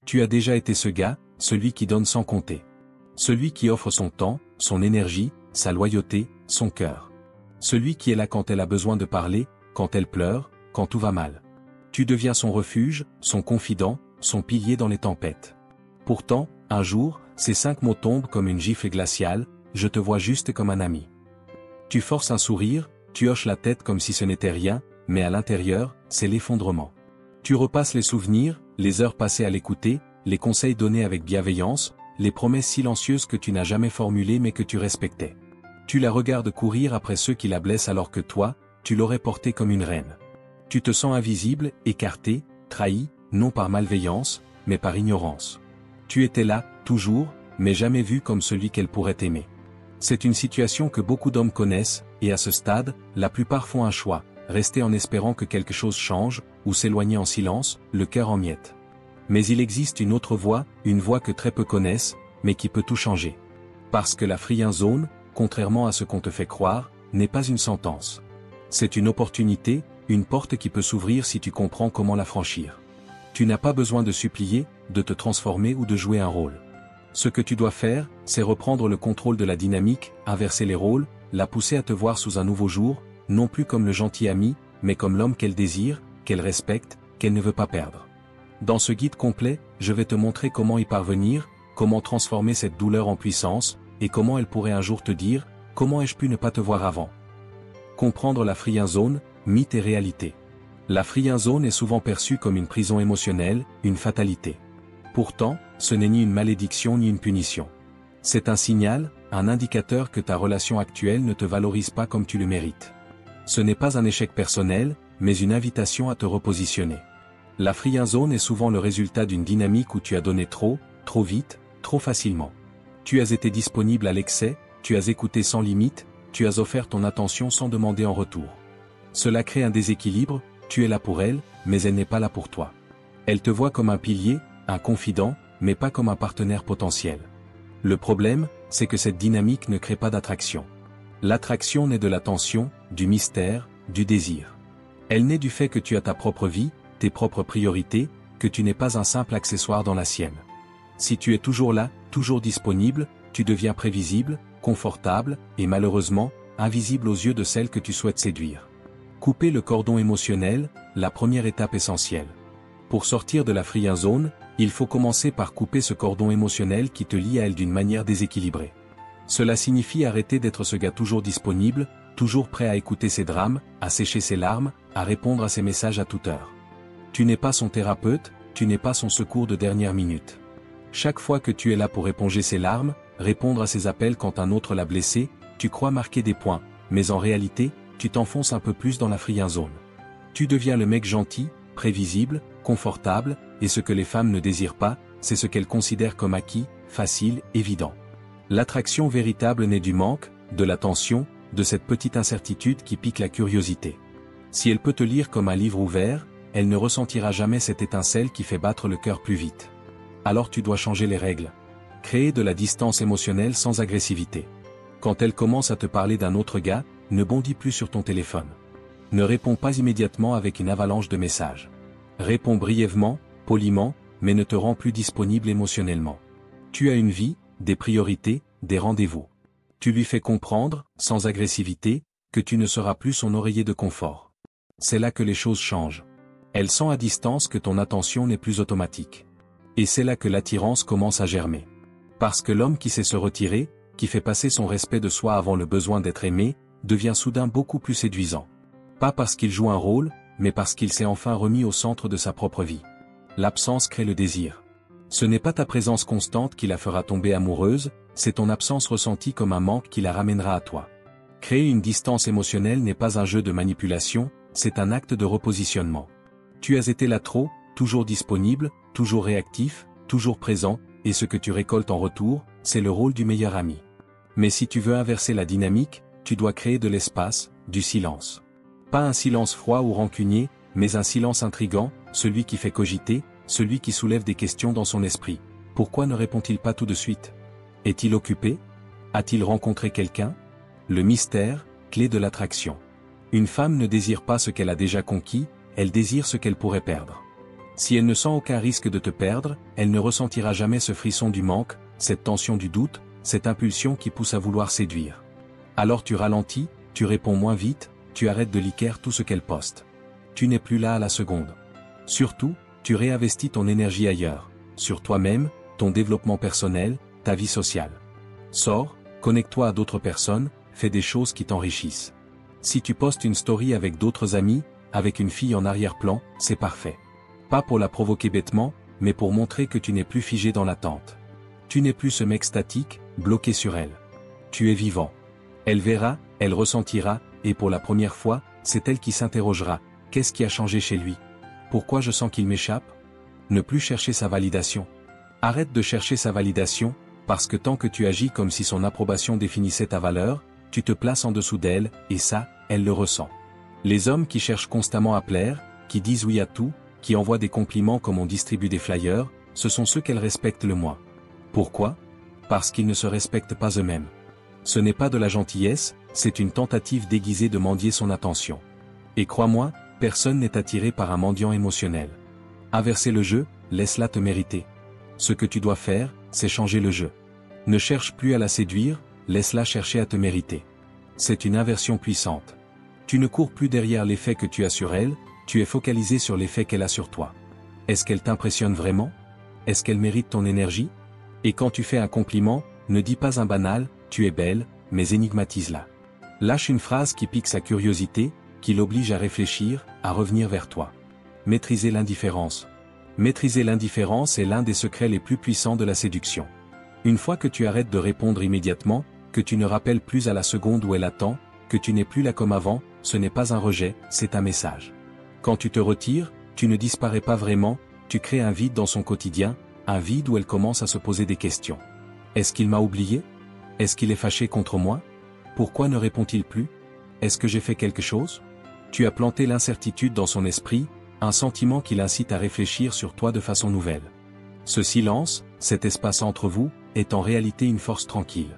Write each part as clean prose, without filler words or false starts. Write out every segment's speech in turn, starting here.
Tu as déjà été ce gars, celui qui donne sans compter. Celui qui offre son temps, son énergie, sa loyauté, son cœur. Celui qui est là quand elle a besoin de parler, quand elle pleure, quand tout va mal. Tu deviens son refuge, son confident, son pilier dans les tempêtes. Pourtant, un jour, ces 5 mots tombent comme une gifle glaciale, je te vois juste comme un ami. Tu forces un sourire, tu hoches la tête comme si ce n'était rien, mais à l'intérieur, c'est l'effondrement. Tu repasses les souvenirs, les heures passées à l'écouter, les conseils donnés avec bienveillance, les promesses silencieuses que tu n'as jamais formulées mais que tu respectais. Tu la regardes courir après ceux qui la blessent alors que toi, tu l'aurais portée comme une reine. Tu te sens invisible, écarté, trahi, non par malveillance, mais par ignorance. Tu étais là, toujours, mais jamais vu comme celui qu'elle pourrait aimer. C'est une situation que beaucoup d'hommes connaissent, et à ce stade, la plupart font un choix, rester en espérant que quelque chose change, ou s'éloigner en silence, le cœur en miettes. Mais il existe une autre voie, une voie que très peu connaissent, mais qui peut tout changer. Parce que la friend zone, contrairement à ce qu'on te fait croire, n'est pas une sentence. C'est une opportunité, une porte qui peut s'ouvrir si tu comprends comment la franchir. Tu n'as pas besoin de supplier, de te transformer ou de jouer un rôle. Ce que tu dois faire, c'est reprendre le contrôle de la dynamique, inverser les rôles, la pousser à te voir sous un nouveau jour, non plus comme le gentil ami, mais comme l'homme qu'elle désire, qu'elle respecte, qu'elle ne veut pas perdre. Dans ce guide complet, je vais te montrer comment y parvenir, comment transformer cette douleur en puissance, et comment elle pourrait un jour te dire, comment ai-je pu ne pas te voir avant. Comprendre la friend zone, mythe et réalité. La friend zone est souvent perçue comme une prison émotionnelle, une fatalité. Pourtant, ce n'est ni une malédiction ni une punition. C'est un signal, un indicateur que ta relation actuelle ne te valorise pas comme tu le mérites. Ce n'est pas un échec personnel, mais une invitation à te repositionner. La friend zone est souvent le résultat d'une dynamique où tu as donné trop vite, trop facilement. Tu as été disponible à l'excès, tu as écouté sans limite, tu as offert ton attention sans demander en retour. Cela crée un déséquilibre, tu es là pour elle, mais elle n'est pas là pour toi. Elle te voit comme un pilier, un confident, mais pas comme un partenaire potentiel. Le problème, c'est que cette dynamique ne crée pas d'attraction. L'attraction naît de la tension, du mystère, du désir. Elle naît du fait que tu as ta propre vie, tes propres priorités, que tu n'es pas un simple accessoire dans la sienne. Si tu es toujours là, toujours disponible, tu deviens prévisible, confortable, et malheureusement, invisible aux yeux de celle que tu souhaites séduire. Couper le cordon émotionnel, la première étape essentielle. Pour sortir de la friend zone, il faut commencer par couper ce cordon émotionnel qui te lie à elle d'une manière déséquilibrée. Cela signifie arrêter d'être ce gars toujours disponible, toujours prêt à écouter ses drames, à sécher ses larmes, à répondre à ses messages à toute heure. Tu n'es pas son thérapeute, tu n'es pas son secours de dernière minute. Chaque fois que tu es là pour éponger ses larmes, répondre à ses appels quand un autre l'a blessé, tu crois marquer des points, mais en réalité, tu t'enfonces un peu plus dans la friend zone. Tu deviens le mec gentil, prévisible, confortable, et ce que les femmes ne désirent pas, c'est ce qu'elles considèrent comme acquis, facile, évident. L'attraction véritable naît du manque, de la tension, de cette petite incertitude qui pique la curiosité. Si elle peut te lire comme un livre ouvert, elle ne ressentira jamais cette étincelle qui fait battre le cœur plus vite. Alors tu dois changer les règles. Créer de la distance émotionnelle sans agressivité. Quand elle commence à te parler d'un autre gars, ne bondis plus sur ton téléphone. Ne réponds pas immédiatement avec une avalanche de messages. Réponds brièvement, poliment, mais ne te rends plus disponible émotionnellement. Tu as une vie, des priorités, des rendez-vous. Tu lui fais comprendre, sans agressivité, que tu ne seras plus son oreiller de confort. C'est là que les choses changent. Elle sent à distance que ton attention n'est plus automatique. Et c'est là que l'attirance commence à germer. Parce que l'homme qui sait se retirer, qui fait passer son respect de soi avant le besoin d'être aimé, devient soudain beaucoup plus séduisant. Pas parce qu'il joue un rôle, mais parce qu'il s'est enfin remis au centre de sa propre vie. L'absence crée le désir. Ce n'est pas ta présence constante qui la fera tomber amoureuse, c'est ton absence ressentie comme un manque qui la ramènera à toi. Créer une distance émotionnelle n'est pas un jeu de manipulation, c'est un acte de repositionnement. Tu as été là trop, toujours disponible, toujours réactif, toujours présent, et ce que tu récoltes en retour, c'est le rôle du meilleur ami. Mais si tu veux inverser la dynamique, tu dois créer de l'espace, du silence. Pas un silence froid ou rancunier, mais un silence intrigant, celui qui fait cogiter, celui qui soulève des questions dans son esprit. Pourquoi ne répond-il pas tout de suite? Est-il occupé? A-t-il rencontré quelqu'un? Le mystère, clé de l'attraction. Une femme ne désire pas ce qu'elle a déjà conquis, elle désire ce qu'elle pourrait perdre. Si elle ne sent aucun risque de te perdre, elle ne ressentira jamais ce frisson du manque, cette tension du doute, cette impulsion qui pousse à vouloir séduire. Alors tu ralentis, tu réponds moins vite, tu arrêtes de liker tout ce qu'elle poste. Tu n'es plus là à la seconde. Surtout, tu réinvestis ton énergie ailleurs, sur toi-même, ton développement personnel, ta vie sociale. Sors, connecte-toi à d'autres personnes, fais des choses qui t'enrichissent. Si tu postes une story avec d'autres amis, avec une fille en arrière-plan, c'est parfait. Pas pour la provoquer bêtement, mais pour montrer que tu n'es plus figé dans l'attente. Tu n'es plus ce mec statique, bloqué sur elle. Tu es vivant. Elle verra, elle ressentira, et pour la première fois, c'est elle qui s'interrogera. Qu'est-ce qui a changé chez lui? Pourquoi je sens qu'il m'échappe? Ne plus chercher sa validation. Arrête de chercher sa validation, parce que tant que tu agis comme si son approbation définissait ta valeur, tu te places en dessous d'elle, et ça, elle le ressent. Les hommes qui cherchent constamment à plaire, qui disent oui à tout, qui envoient des compliments comme on distribue des flyers, ce sont ceux qu'elle respecte le moins. Pourquoi? Parce qu'ils ne se respectent pas eux-mêmes. Ce n'est pas de la gentillesse, c'est une tentative déguisée de mendier son attention. Et crois-moi, personne n'est attiré par un mendiant émotionnel. Inverser le jeu, laisse-la te mériter. Ce que tu dois faire, c'est changer le jeu. Ne cherche plus à la séduire, laisse-la chercher à te mériter. C'est une inversion puissante. Tu ne cours plus derrière l'effet que tu as sur elle, tu es focalisé sur l'effet qu'elle a sur toi. Est-ce qu'elle t'impressionne vraiment? Est-ce qu'elle mérite ton énergie? Et quand tu fais un compliment, ne dis pas un banal, tu es belle, mais énigmatise-la. Lâche une phrase qui pique sa curiosité, qui l'oblige à réfléchir, à revenir vers toi. Maîtriser l'indifférence. Maîtriser l'indifférence est l'un des secrets les plus puissants de la séduction. Une fois que tu arrêtes de répondre immédiatement, que tu ne rappelles plus à la seconde où elle attend, que tu n'es plus là comme avant, ce n'est pas un rejet, c'est un message. Quand tu te retires, tu ne disparais pas vraiment, tu crées un vide dans son quotidien, un vide où elle commence à se poser des questions. Est-ce qu'il m'a oublié? Est-ce qu'il est fâché contre moi? Pourquoi ne répond-il plus? Est-ce que j'ai fait quelque chose? Tu as planté l'incertitude dans son esprit, un sentiment qui l'incite à réfléchir sur toi de façon nouvelle. Ce silence, cet espace entre vous, est en réalité une force tranquille.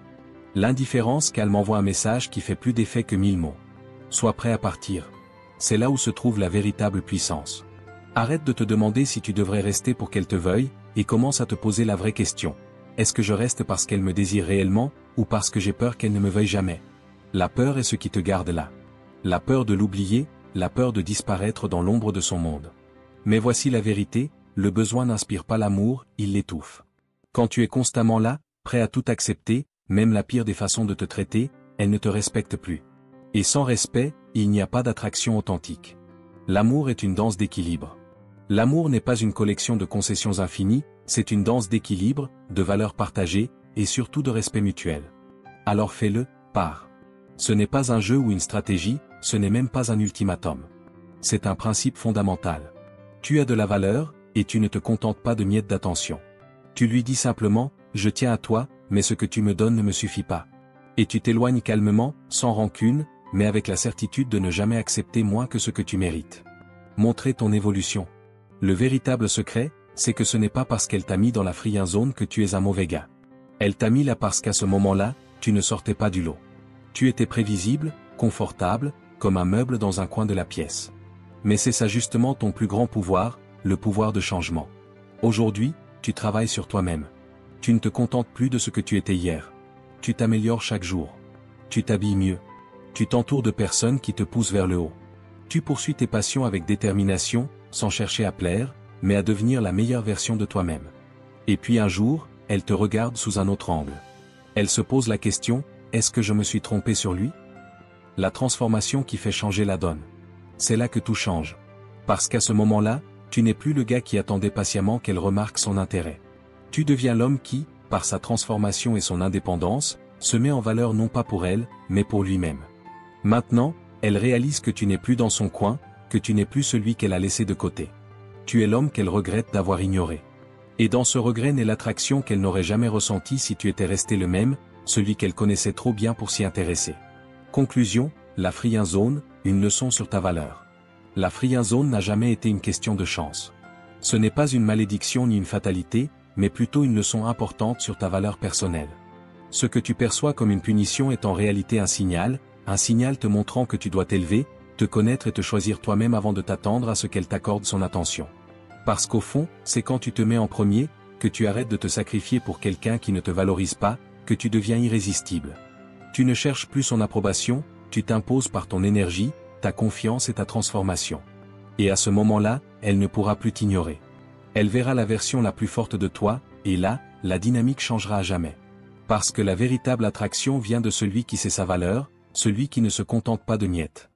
L'indifférence calme envoie un message qui fait plus d'effet que 1000 mots. Sois prêt à partir. C'est là où se trouve la véritable puissance. Arrête de te demander si tu devrais rester pour qu'elle te veuille, et commence à te poser la vraie question. Est-ce que je reste parce qu'elle me désire réellement, ou parce que j'ai peur qu'elle ne me veuille jamais? La peur est ce qui te garde là. La peur de l'oublier, la peur de disparaître dans l'ombre de son monde. Mais voici la vérité, le besoin n'inspire pas l'amour, il l'étouffe. Quand tu es constamment là, prêt à tout accepter, même la pire des façons de te traiter, elle ne te respecte plus. Et sans respect, il n'y a pas d'attraction authentique. L'amour est une danse d'équilibre. L'amour n'est pas une collection de concessions infinies, c'est une danse d'équilibre, de valeurs partagées, et surtout de respect mutuel. Alors fais-le, pars. Ce n'est pas un jeu ou une stratégie, ce n'est même pas un ultimatum. C'est un principe fondamental. Tu as de la valeur, et tu ne te contentes pas de miettes d'attention. Tu lui dis simplement, je tiens à toi, mais ce que tu me donnes ne me suffit pas. Et tu t'éloignes calmement, sans rancune, mais avec la certitude de ne jamais accepter moins que ce que tu mérites. Montrer ton évolution. Le véritable secret, c'est que ce n'est pas parce qu'elle t'a mis dans la friend zone que tu es un mauvais gars. Elle t'a mis là parce qu'à ce moment-là, tu ne sortais pas du lot. Tu étais prévisible, confortable, comme un meuble dans un coin de la pièce. Mais c'est ça justement ton plus grand pouvoir, le pouvoir de changement. Aujourd'hui, tu travailles sur toi-même. Tu ne te contentes plus de ce que tu étais hier. Tu t'améliores chaque jour. Tu t'habilles mieux. Tu t'entoures de personnes qui te poussent vers le haut. Tu poursuis tes passions avec détermination, sans chercher à plaire, mais à devenir la meilleure version de toi-même. Et puis un jour, elle te regarde sous un autre angle. Elle se pose la question, est-ce que je me suis trompé sur lui? La transformation qui fait changer la donne. C'est là que tout change. Parce qu'à ce moment-là, tu n'es plus le gars qui attendait patiemment qu'elle remarque son intérêt. Tu deviens l'homme qui, par sa transformation et son indépendance, se met en valeur non pas pour elle, mais pour lui-même. Maintenant, elle réalise que tu n'es plus dans son coin, que tu n'es plus celui qu'elle a laissé de côté. Tu es l'homme qu'elle regrette d'avoir ignoré. Et dans ce regret naît l'attraction qu'elle n'aurait jamais ressentie si tu étais resté le même, celui qu'elle connaissait trop bien pour s'y intéresser. Conclusion, la friend zone, une leçon sur ta valeur. La friend zone n'a jamais été une question de chance. Ce n'est pas une malédiction ni une fatalité, mais plutôt une leçon importante sur ta valeur personnelle. Ce que tu perçois comme une punition est en réalité un signal te montrant que tu dois t'élever, te connaître et te choisir toi-même avant de t'attendre à ce qu'elle t'accorde son attention. Parce qu'au fond, c'est quand tu te mets en premier, que tu arrêtes de te sacrifier pour quelqu'un qui ne te valorise pas, que tu deviens irrésistible. Tu ne cherches plus son approbation, tu t'imposes par ton énergie, ta confiance et ta transformation. Et à ce moment-là, elle ne pourra plus t'ignorer. Elle verra la version la plus forte de toi, et là, la dynamique changera à jamais. Parce que la véritable attraction vient de celui qui sait sa valeur, celui qui ne se contente pas de miettes.